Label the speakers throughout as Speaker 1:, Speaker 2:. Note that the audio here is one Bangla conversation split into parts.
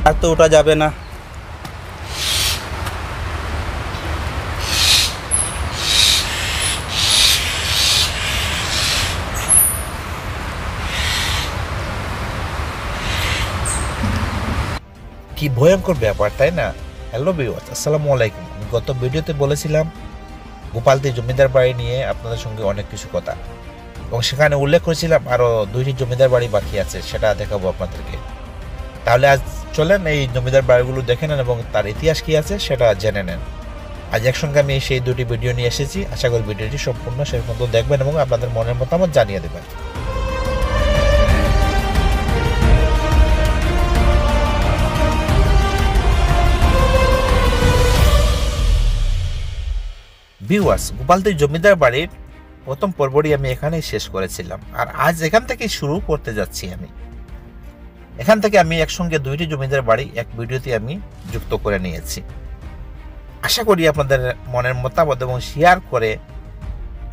Speaker 1: আর তো ওটা যাবে না।
Speaker 2: কি ভয়ঙ্কর ব্যাপার, তাই না? হ্যালো ভিউয়ার্স, আসসালামু আলাইকুম। গত ভিডিওতে বলেছিলাম গোপালদি জমিদার বাড়ি নিয়ে আপনাদের সঙ্গে অনেক কিছু কথা, এবং সেখানে উল্লেখ করেছিলাম আরও 2টি জমিদার বাড়ি বাকি আছে, সেটা দেখাবো আপনাদেরকে। তাহলে আজ চলেন এই জমিদার বাড়িগুলো দেখে নেন এবং তার ইতিহাস কি আছে সেটা জেনে নেন। আজ একসঙ্গে আমি সেই 2টি ভিডিও নিয়ে এসেছি। আশা করি ভিডিওটি সম্পূর্ণ শেষ পর্যন্ত দেখবেন এবং আপনাদের মনের মতামত জানিয়ে দেবেন। ভিউয়ার্স, গোপালদি জমিদার বাড়ির প্রথম পর্বটি আমি এখানেই শেষ করেছিলাম, আর আজ এখান থেকে শুরু করতে যাচ্ছি। এখান থেকে আমি একসঙ্গে 2টি জমিদার বাড়ি এক ভিডিওতে আমি যুক্ত করে নিয়েছি। আশা করি আপনাদের মনের মতামত এবং শেয়ার করে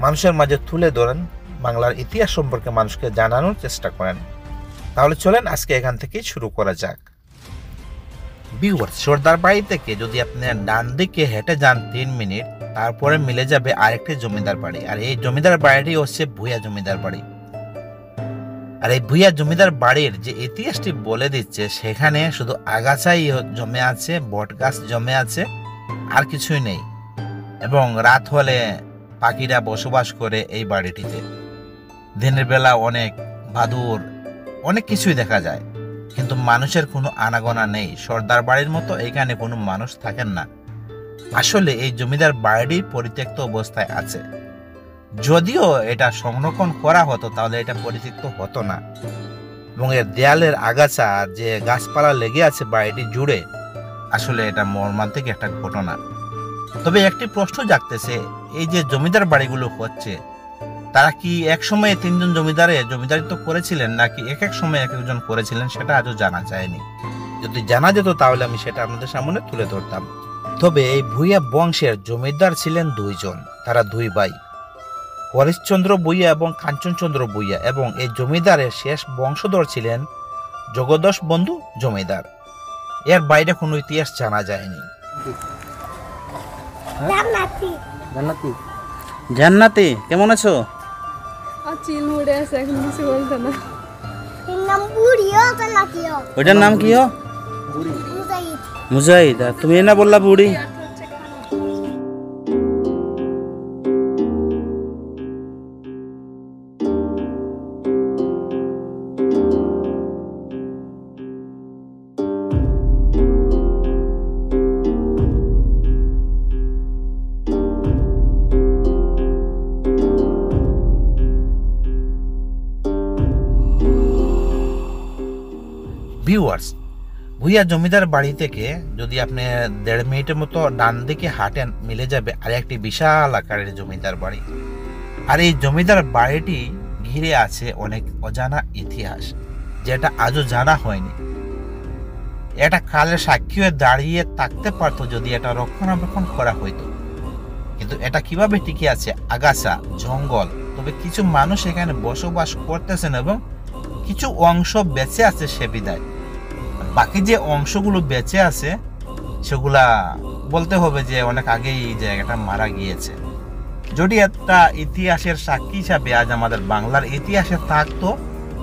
Speaker 2: মানুষের মাঝে তুলে ধরেন, বাংলার ইতিহাস সম্পর্কে মানুষকে জানানোর চেষ্টা করেন। তাহলে চলেন আজকে এখান থেকে শুরু করা যাক। ভিউয়ার্স, সর্দার বাড়ি থেকে যদি আপনি ডান দিকে হেঁটে যান 3 মিনিট, তারপরে মিলে যাবে আরেকটি জমিদার বাড়ি, আর এই জমিদার বাড়িটি হচ্ছে ভূয়া জমিদার বাড়ি। আর এই ভূয়া জমিদার বাড়ির যে ইতিহাসটি বলে দিচ্ছে, সেখানে শুধু আগাছাই জমে আছে, বট গাছ জমে আছে, আর কিছুই নেই। এবং রাত হলে পাখিরা বসবাস করে এই বাড়িটিতে। দিনের বেলা অনেক বাদুড়, অনেক কিছুই দেখা যায়, কিন্তু মানুষের কোনো আনাগোনা নেই। সর্দার বাড়ির মতো এখানে কোনো মানুষ থাকেন না। আসলে এই জমিদার বাড়িটি পরিত্যক্ত অবস্থায় আছে। যদিও এটা সংরক্ষণ করা হতো তাহলে এটা পরিত্যক্ত হতো না। এবং এর দেয়ালের আগাছা যে গাছপালা লেগে আছে বাড়িটি জুড়ে, আসলে এটা মর্মান্তিক একটা ঘটনা। তবে একটি প্রশ্ন জাগতেছে, এই যে জমিদার বাড়িগুলো হচ্ছে, তারা কি এক সময়ে 3জন জমিদারিত্ব করেছিলেন, নাকি এক এক সময় এক একজন করেছিলেন, সেটা আজও জানা যায়নি। যদি জানা যেত তাহলে আমি সেটা আপনাদের সামনে তুলে ধরতাম। তবে এই ভূয়া বংশের জমিদার ছিলেন 2 জন, তারা 2 ভাই, হরিশচন্দ্র ভূয়া এবং কাঞ্চনচন্দ্র ভূয়া। এবং এই জমিদারের শেষ বংশধর ছিলেন জগদোষ বন্ধু জমিদার। এর বাইরে কোনো ইতিহাস জানা যায়নি।
Speaker 1: জান্নাতি কেমন আছো? ওইটার নাম কি? মুজাহিদ। তুমি না বললা বুড়ি?
Speaker 2: ভিউয়ার্স, ভূয়া জমিদার বাড়ি থেকে যদি আপনি 1.5 মিনিটের মতো ডান দিকে হাঁটেন, মিলে যাবে আরেকটি বিশাল আকারের জমিদার বাড়ি। আর এই জমিদার বাড়িটি ঘিরে আছে অনেক অজানা ইতিহাস, যেটা আজও জানা হয়নি। এটা কালের সাক্ষী হয়ে দাঁড়িয়ে থাকতে পারতো যদি এটা রক্ষণাবেক্ষণ করা হইতো। কিন্তু এটা কিভাবে টিকে আছে? আগাছা, জঙ্গল। তবে কিছু মানুষ এখানে বসবাস করতেছেন এবং কিছু অংশ বেঁচে আছে সে বিদায়। বাকি যে অংশগুলো বেঁচে আছে সেগুলা বলতে হবে যে অনেক আগেই এই জায়গাটা মারা গিয়েছে। যদি একটা ইতিহাসের সাক্ষী হিসাবে আজ আমাদের বাংলার ইতিহাসে থাকতো,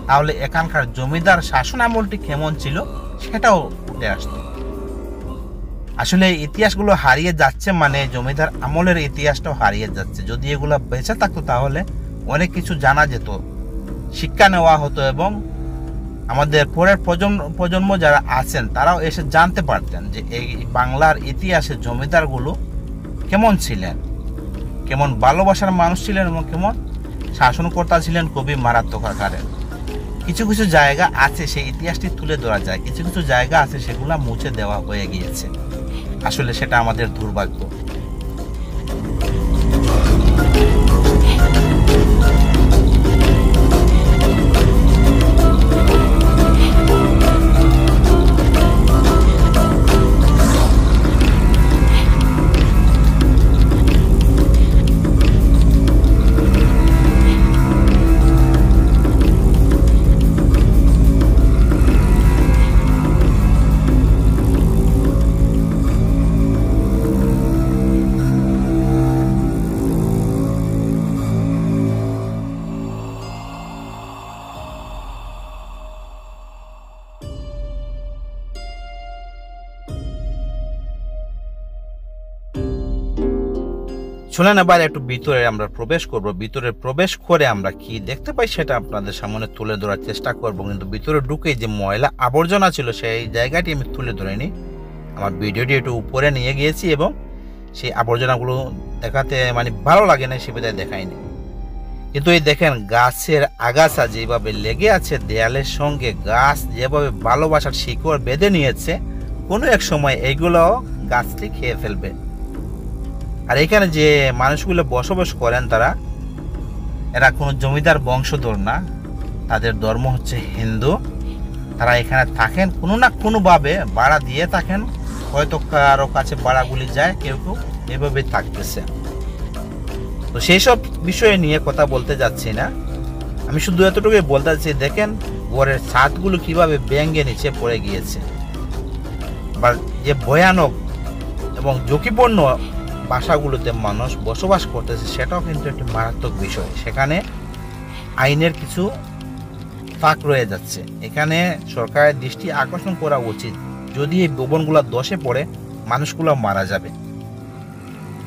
Speaker 2: তাহলে এখানকার জমিদার শাসন আমলটি কেমন ছিল সেটাও উঠে আসতো। আসলে ইতিহাসগুলো হারিয়ে যাচ্ছে, মানে জমিদার আমলের ইতিহাসটাও হারিয়ে যাচ্ছে। যদি এগুলো বেঁচে থাকতো তাহলে অনেক কিছু জানা যেত, শিক্ষা নেওয়া হতো, এবং আমাদের পরের প্রজন্ম যারা আছেন তারাও এসে জানতে পারতেন যে এই বাংলার ইতিহাসে জমিদারগুলো কেমন ছিলেন, কেমন ভালোবাসার মানুষ ছিলেন এবং কেমন শাসনকর্তা ছিলেন, খুবই মারাত্মক আকারের। কিছু কিছু জায়গা আছে সেই ইতিহাসটি তুলে ধরা যায়, কিছু কিছু জায়গা আছে সেগুলা মুছে দেওয়া হয়ে গিয়েছে। আসলে সেটা আমাদের দুর্ভাগ্য। চলেন এবার একটু ভিতরে আমরা প্রবেশ করব। ভিতরে প্রবেশ করে আমরা কি দেখতে পাই সেটা আপনাদের সামনে তুলে ধরার চেষ্টা করব। কিন্তু ভিতরে ঢুকে যে ময়লা আবর্জনা ছিল সেই জায়গাটি আমি তুলে ধরিনি। আমার ভিডিওটি একটু উপরে নিয়ে গিয়েছি এবং সেই আবর্জনাগুলো দেখাতে মানে ভালো লাগে না, সে বিধায় দেখাইনি। কিন্তু এই দেখেন গাছের আগাছা যেভাবে লেগে আছে দেয়ালের সঙ্গে, গাছ যেভাবে ভালোবাসার শিকড় বেঁধে নিয়েছে, কোনো এক সময় এইগুলো গাছটি খেয়ে ফেলবে। আর এখানে যে মানুষগুলো বসবাস করেন এরা কোনো জমিদার বংশধর না, তাদের ধর্ম হচ্ছে হিন্দু। তারা এখানে থাকেন কোনো না কোনোভাবে, ভাড়া দিয়ে থাকেন, হয়তো কারো কাছে ভাড়াগুলি যায়, কেউ কেউ এভাবে থাকতেছে। তো সেই সব বিষয়ে নিয়ে কথা বলতে যাচ্ছি না, আমি শুধু এতটুকুই বলতে চাচ্ছি, দেখেন ঘরের ছাদগুলো কিভাবে ভেঙে নিচে পড়ে গিয়েছে। বা যে ভয়ানক এবং ঝুঁকিপূর্ণ বাসাগুলোতে মানুষ বসবাস করতেছে সেটাও কিন্তু একটি মারাত্মক বিষয়। সেখানে আইনের কিছু ফাঁক রয়ে যাচ্ছে। এখানে সরকারের দৃষ্টি আকর্ষণ করা উচিত। যদি এই ভবনগুলো ধসে পড়ে মানুষগুলো মারা যাবে।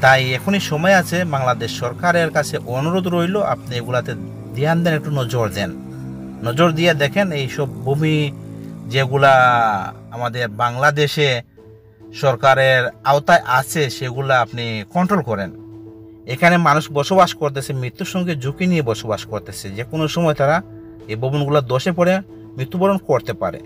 Speaker 2: তাই এখনই সময় আছে, বাংলাদেশ সরকারের কাছে অনুরোধ রইল, আপনি এগুলাতে ধ্যান দেন, একটু নজর দেন। নজর দিয়ে দেখেন এইসব ভূমি যেগুলা আমাদের বাংলাদেশে সরকারের আওতায় আছে সেগুলা আপনি কন্ট্রোল করেন। এখানে মানুষ বসবাস করতেছে, মৃত্যুর সঙ্গে ঝুঁকি নিয়ে বসবাস করতেছে। যে কোনো সময় তারা এই ভবনগুলো ধসে পড়ে মৃত্যুবরণ করতে পারে।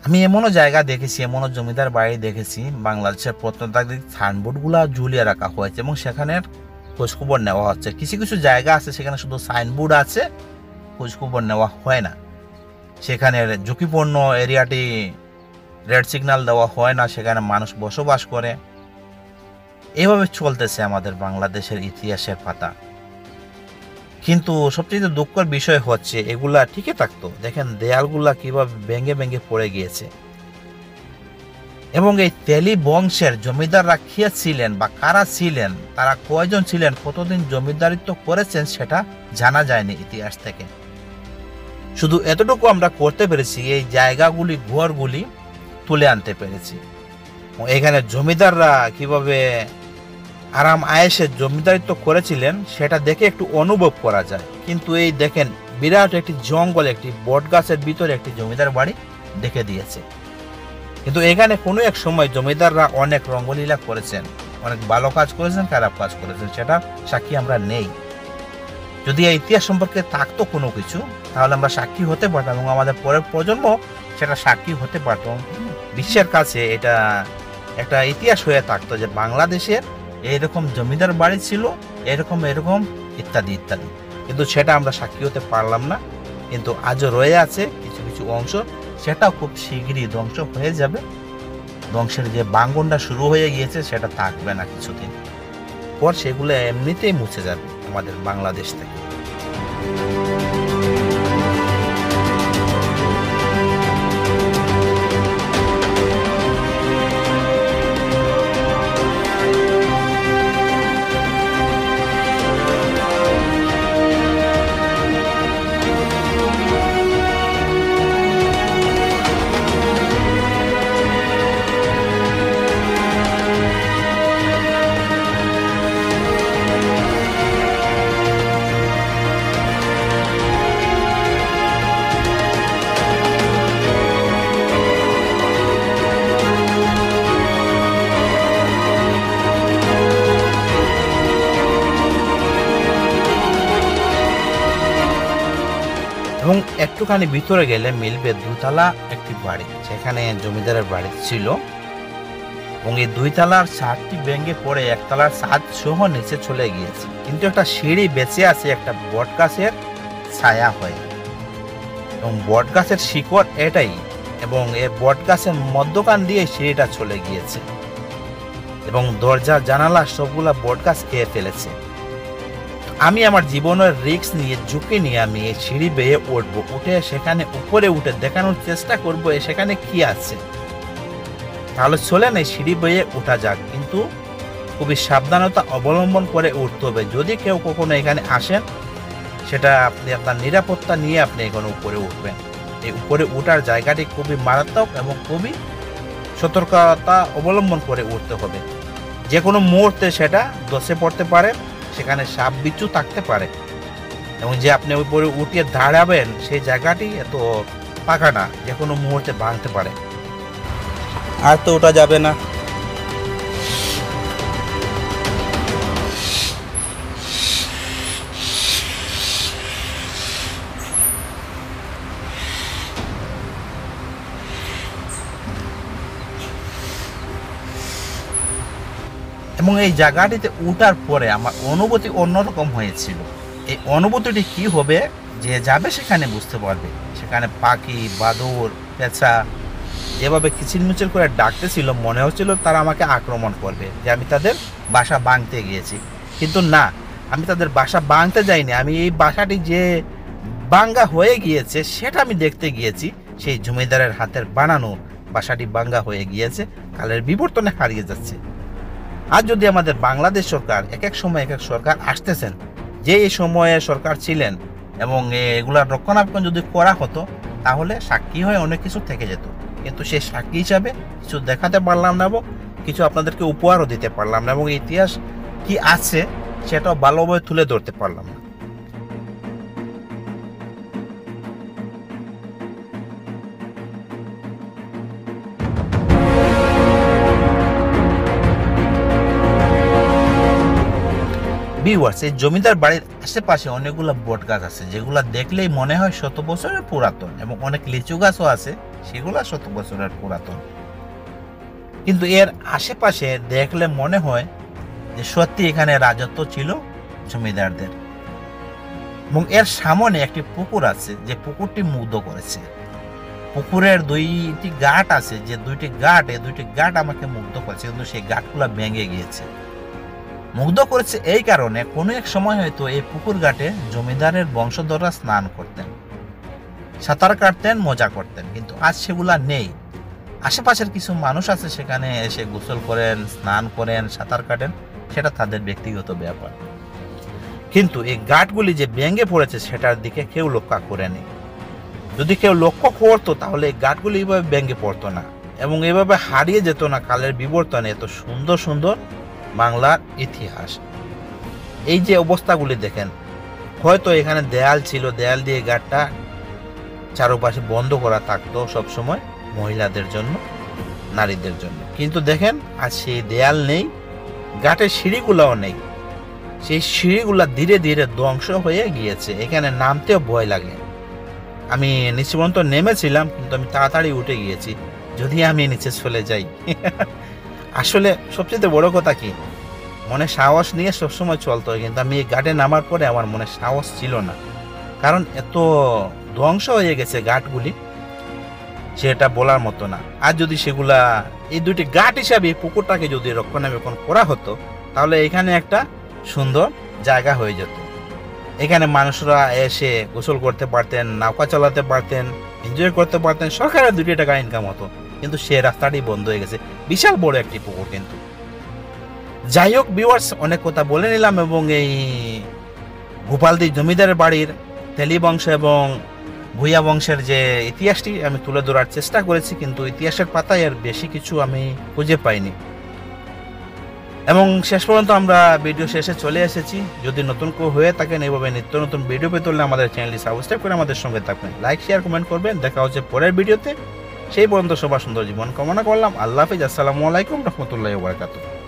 Speaker 2: আমি এমনও জায়গা দেখেছি, এমনও জমিদার বাড়ি দেখেছি, বাংলাদেশের প্রত্নতাত্ত্বিক সাইনবোর্ডগুলো ঝুলিয়ে রাখা হয়েছে এবং সেখানের খোঁজখবর নেওয়া হচ্ছে। কিছু কিছু জায়গা আছে সেখানে শুধু সাইনবোর্ড আছে, খোঁজখবর নেওয়া হয় না। সেখানের ঝুঁকিপূর্ণ এরিয়াটি রেড সিগন্যাল দেওয়া হয় না, সেখানে মানুষ বসবাস করে। এভাবে চলতেছে আমাদের বাংলাদেশের ইতিহাসের পাতা। কিন্তু সবচেয়ে দুঃখের বিষয় হচ্ছে এগুলা ঠিকই থাকতো। দেখেন দেয়ালগুলা কিভাবে ভেঙে ভেঙে পড়ে গিয়েছে। এবং এই তেলি বংশের জমিদাররা কে ছিলেন বা কারা ছিলেন, তারা কয়জন ছিলেন, কতদিন জমিদারিত্ব করেছেন সেটা জানা যায়নি ইতিহাস থেকে। শুধু এতটুকু আমরা করতে পেরেছি, এই জায়গাগুলি ঘরগুলি তুলে আনতে পেরেছি। এখানে জমিদাররা কিভাবে আরাম আয়েসে জমিদারিত্ব করেছিলেন সেটা দেখে একটু অনুভব করা যায়। কিন্তু এই দেখেন বিরাট একটি জঙ্গল, একটি বট গাছের ভিতরে একটি জমিদার বাড়ি দেখে দিয়েছে। কিন্তু এখানে কোনো এক সময় জমিদাররা অনেক রঙ্গলীলা করেছেন, অনেক ভালো কাজ করেছেন, খারাপ কাজ করেছেন, সেটা সাক্ষী আমরা নেই। যদি এই ইতিহাস সম্পর্কে থাকতো কোনো কিছু, তাহলে আমরা সাক্ষী হতে পারতাম এবং আমাদের পরের প্রজন্ম সেটা সাক্ষী হতে পারত। বিশ্বের কাছে এটা একটা ইতিহাস হয়ে থাকতো যে বাংলাদেশের এরকম জমিদার বাড়ি ছিল, এরকম এরকম ইত্যাদি ইত্যাদি। কিন্তু সেটা আমরা সাক্ষী হতে পারলাম না। কিন্তু আজও রয়ে আছে কিছু কিছু অংশ, সেটাও খুব শীঘ্রই ধ্বংস হয়ে যাবে। ধ্বংসের যে বাঙ্গনটা শুরু হয়ে গিয়েছে সেটা থাকবে না কিছুদিন পর, সেগুলো এমনিতেই মুছে যাবে আমাদের বাংলাদেশ থেকে। এবং একটুখানি ভিতরে গেলে মিলবে দুতলা একটি বাড়ি, সেখানে জমিদারের বাড়ি ছিল। এবং এই 2 তলার ছাদটি ভেঙে পড়ে 1 তলার ছাদ সহ নিচে চলে গিয়েছে, কিন্তু একটা সিঁড়ি বেঁচে আছে একটা বট গাছের ছায়া হয়ে, এবং বট গাছের শিকড় এটাই, এবং এই বট গাছের মধ্যখান দিয়ে সিঁড়িটা চলে গিয়েছে এবং দরজা জানালা সবগুলা বট গাছ খেয়ে ফেলেছে। আমি আমার জীবনের রিস্ক নিয়ে ঝুঁকি নিয়ে আমি এই সিঁড়ি বেয়ে উঠবো, উঠে সেখানে উপরে উঠে দেখানোর চেষ্টা করবো সেখানে কি আছে। তাহলে চলেন এই সিঁড়ি বেয়ে উঠা যাক, কিন্তু খুবই সাবধানতা অবলম্বন করে উঠতে হবে। যদি কেউ কখনো এখানে আসেন, সেটা আপনি আপনার নিরাপত্তা নিয়ে আপনি এখানে উপরে উঠবেন। এই উপরে উঠার জায়গাটি খুবই মারাত্মক এবং খুবই সতর্কতা অবলম্বন করে উঠতে হবে। যে কোনো মুহূর্তে সেটা ধসে পড়তে পারে, সেখানে সাপ বিচ্ছু থাকতে পারে, এবং যে আপনি উপরে উঠিয়ে দাঁড়াবেন সেই জায়গাটি এত পাকা না, যে কোনো মুহূর্তে ভাঙতে পারে।
Speaker 1: আর তো ওটা যাবে না।
Speaker 2: এবং এই জায়গাটিতে উঠার পরে আমার অনুভূতি অন্যরকম হয়েছিল। এই অনুভূতিটি কি হবে, যে যাবে সেখানে বুঝতে পারবে। সেখানে পাখি, বাদুর, পেঁচা যেভাবে কিচিরমিচির করে ডাকতেছিল, মনে হচ্ছিল তারা আমাকে আক্রমণ করবে, যে আমি তাদের বাসা ভাঙতে গিয়েছি। কিন্তু না, আমি তাদের বাসা ভাঙতে যাইনি। আমি এই বাসাটি যে ভাঙ্গা হয়ে গিয়েছে সেটা আমি দেখতে গিয়েছি। সেই জমিদারের হাতের বানানো বাসাটি ভাঙ্গা হয়ে গিয়েছে, কালের বিবর্তনে হারিয়ে যাচ্ছে। আর যদি আমাদের বাংলাদেশ সরকার, এক এক সময় এক এক সরকার আসতেছেন, যে এই সময়ে সরকার ছিলেন, এবং এগুলার রক্ষণাবেক্ষণ যদি করা হতো, তাহলে সাক্ষী হয়ে অনেক কিছু থেকে যেত। কিন্তু সেই সাক্ষী হিসাবে কিছু দেখাতে পারলাম না, এবং কিছু আপনাদেরকে উপহারও দিতে পারলাম না, এবং ইতিহাস কি আছে সেটাও ভালোভাবে তুলে ধরতে পারলাম না। ভিউয়ার্স, এই জমিদার বাড়ির আশেপাশে অনেকগুলো বট গাছ আছে, যেগুলা দেখলেই মনে হয় 100 বছরের পুরাতন, এবং অনেক লিচু গাছও আছে, সেগুলা 100 বছরের পুরাতন। কিন্তু এর আশেপাশে দেখলে মনে হয় যে সত্যি এখানে রাজত্ব ছিল জমিদারদের। এবং এর সামনে একটি পুকুর আছে, যে পুকুরটি মুগ্ধ করেছে। পুকুরের 2টি ঘাট আছে, যে 2টি ঘাট আমাকে মুগ্ধ করেছে, কিন্তু সেই ঘাটগুলা ভেঙে গিয়েছে। মুগ্ধ করেছে এই কারণে, কোনো এক সময় হয়তো এই পুকুর ঘাটে জমিদারের বংশধররা স্নান করতেন, সাঁতার কাটতেন, মজা করতেন, কিন্তু আজ সেগুলা নেই। আশেপাশের কিছু মানুষ আছে, সেখানে এসে গোসল করেন, স্নান করেন, সাঁতার কাটেন, সেটা তাদের ব্যক্তিগত ব্যাপার। কিন্তু এই ঘাটগুলি যে ভেঙে পড়েছে সেটার দিকে কেউ লক্ষ্য করেনি। যদি কেউ লক্ষ্য করতো, তাহলে এই ঘাটগুলি এইভাবে ভেঙে পড়তো না, এবং এইভাবে হারিয়ে যেত না কালের বিবর্তনে এত সুন্দর সুন্দর বাংলার ইতিহাস। এই যে অবস্থাগুলি দেখেন, হয়তো এখানে দেয়াল ছিল, দেয়াল দিয়ে ঘাটটা চারপাশে বন্ধ করা থাকতো সবসময় মহিলাদের জন্য, নারীদের জন্য। কিন্তু দেখেন আজ সেই দেয়াল নেই, ঘাটের সিঁড়িগুলাও নেই। সেই সিঁড়িগুলা ধীরে ধীরে ধ্বংস হয়ে গিয়েছে, এখানে নামতেও ভয় লাগে। আমি নিচে পর্যন্ত নেমেছিলাম, কিন্তু আমি তাড়াতাড়ি উঠে গিয়েছি, যদি আমি নিচে চলে যাই। আসলে সবচেয়ে বড় কথা কি, মনে সাহস নিয়ে সবসময় চলতে হয়, কিন্তু আমি এই ঘাটে নামার পরে আমার মনে সাহস ছিল না, কারণ এত ধ্বংস হয়ে গেছে ঘাটগুলি, সেটা বলার মতো না। আর যদি সেগুলা এই 2টি ঘাট হিসাবে পুকুরটাকে যদি রক্ষণাবেক্ষণ করা হতো, তাহলে এখানে একটা সুন্দর জায়গা হয়ে যেত। এখানে মানুষরা এসে গোসল করতে পারতেন, নৌকা চালাতে পারতেন, এনজয় করতে পারতেন, সরকারের 2 টাকা ইনকাম হতো। কিন্তু সে রাস্তাটি বন্ধ হয়ে গেছে, বিশাল বড় একটি পুকুর। কিন্তু যাই হোক ভিউয়ার্স, অনেক কথা বলে নিলাম, এবং এই গোপালদি জমিদারের বাড়ির তেলি বংশ এবং ভূঁইয়া বংশের যে ইতিহাসটি আমি তুলে ধরার চেষ্টা করেছি, কিন্তু ইতিহাসের পাতায় আর বেশি কিছু আমি খুঁজে পাইনি। এবং শেষ পর্যন্ত আমরা ভিডিও শেষে চলে এসেছি। যদি নতুন কেউ হয়ে থাকেন, এইভাবে নিত্য নতুন ভিডিও পেতে হলে আমাদের চ্যানেলটি সাবস্ক্রাইব করে আমাদের সঙ্গে থাকবেন, লাইক, শেয়ার, কমেন্ট করবেন। দেখা হচ্ছে পরের ভিডিওতে। সেই পর্যন্ত সবার সুন্দর জীবন কামনা করলাম। আল্লাহ হাফিজ। আসসালামু আলাইকুম রহমতুল্লাহি ওয়া বারাকাতুহু।